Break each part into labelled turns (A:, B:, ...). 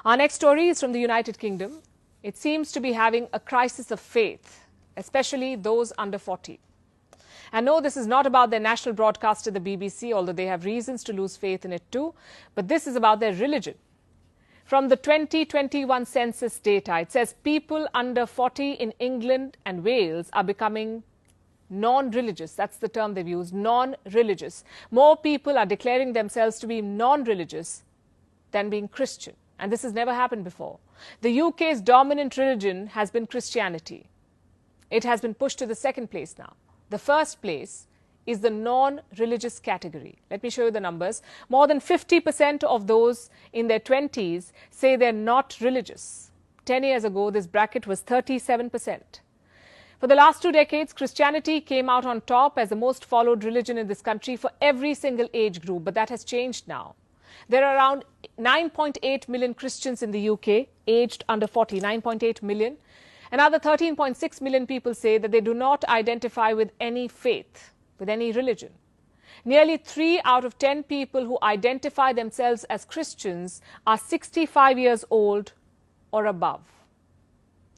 A: Our next story is from the United Kingdom. It seems to be having a crisis of faith, especially those under 40. And no, this is not about their national broadcaster, the BBC, although they have reasons to lose faith in it too, but this is about their religion. From the 2021 census data, it says people under 40 in England and Wales are becoming non-religious. That's the term they've used, non-religious. More people are declaring themselves to be non-religious than being Christian. And this has never happened before. The UK's dominant religion has been Christianity. It has been pushed to the second place now. The first place is the non-religious category. Let me show you the numbers. More than 50% of those in their 20s say they're not religious. 10 years ago, this bracket was 37%. For the last 2 decades, Christianity came out on top as the most followed religion in this country for every single age group, but that has changed now. There are around 9.8 million Christians in the UK, aged under 40, 9.8 million. Another 13.6 million people say that they do not identify with any faith, with any religion. Nearly 3 out of 10 people who identify themselves as Christians are 65 years old or above.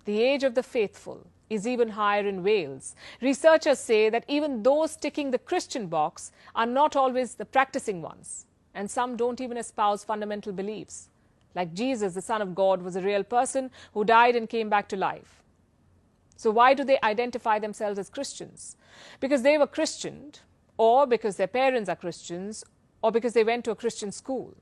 A: The age of the faithful is even higher in Wales. Researchers say that even those ticking the Christian box are not always the practicing ones, and some don't even espouse fundamental beliefs. Like Jesus, the Son of God, was a real person who died and came back to life. So why do they identify themselves as Christians? Because they were Christianed, or because their parents are Christians, or because they went to a Christian school.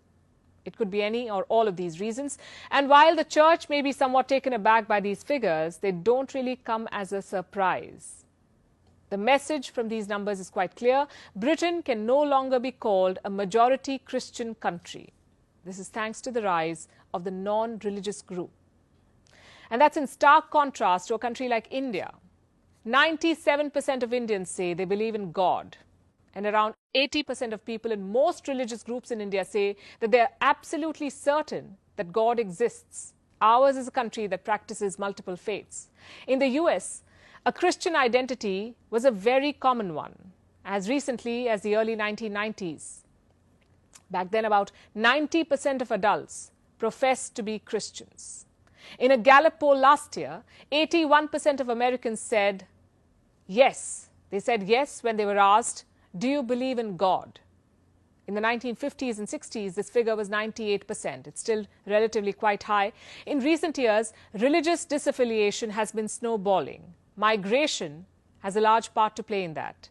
A: It could be any or all of these reasons. And while the church may be somewhat taken aback by these figures, they don't really come as a surprise. The message from these numbers is quite clear. Britain can no longer be called a majority Christian country. This is thanks to the rise of the non-religious group. And that's in stark contrast to a country like India. 97% of Indians say they believe in God. And around 80% of people in most religious groups in India say that they are absolutely certain that God exists. Ours is a country that practices multiple faiths. In the US, a Christian identity was a very common one, as recently as the early 1990s. Back then, about 90% of adults professed to be Christians. In a Gallup poll last year, 81% of Americans said yes. They said yes when they were asked, "Do you believe in God?" In the 1950s and 60s, this figure was 98%. It's still relatively quite high. In recent years, religious disaffiliation has been snowballing. Migration has a large part to play in that.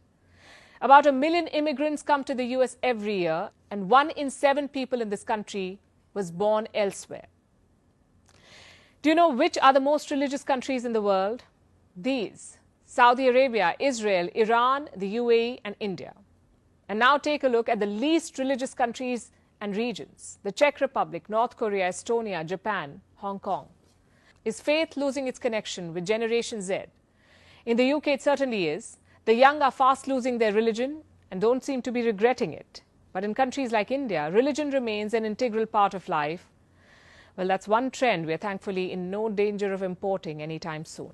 A: About 1 million immigrants come to the US every year, and 1 in 7 people in this country was born elsewhere. Do you know which are the most religious countries in the world? These: Saudi Arabia, Israel, Iran, the UAE, and India. And now take a look at the least religious countries and regions: the Czech Republic, North Korea, Estonia, Japan, Hong Kong. Is faith losing its connection with Generation Z? In the UK, it certainly is. The young are fast losing their religion and don't seem to be regretting it. But in countries like India, religion remains an integral part of life. Well, that's one trend we're thankfully in no danger of importing anytime soon.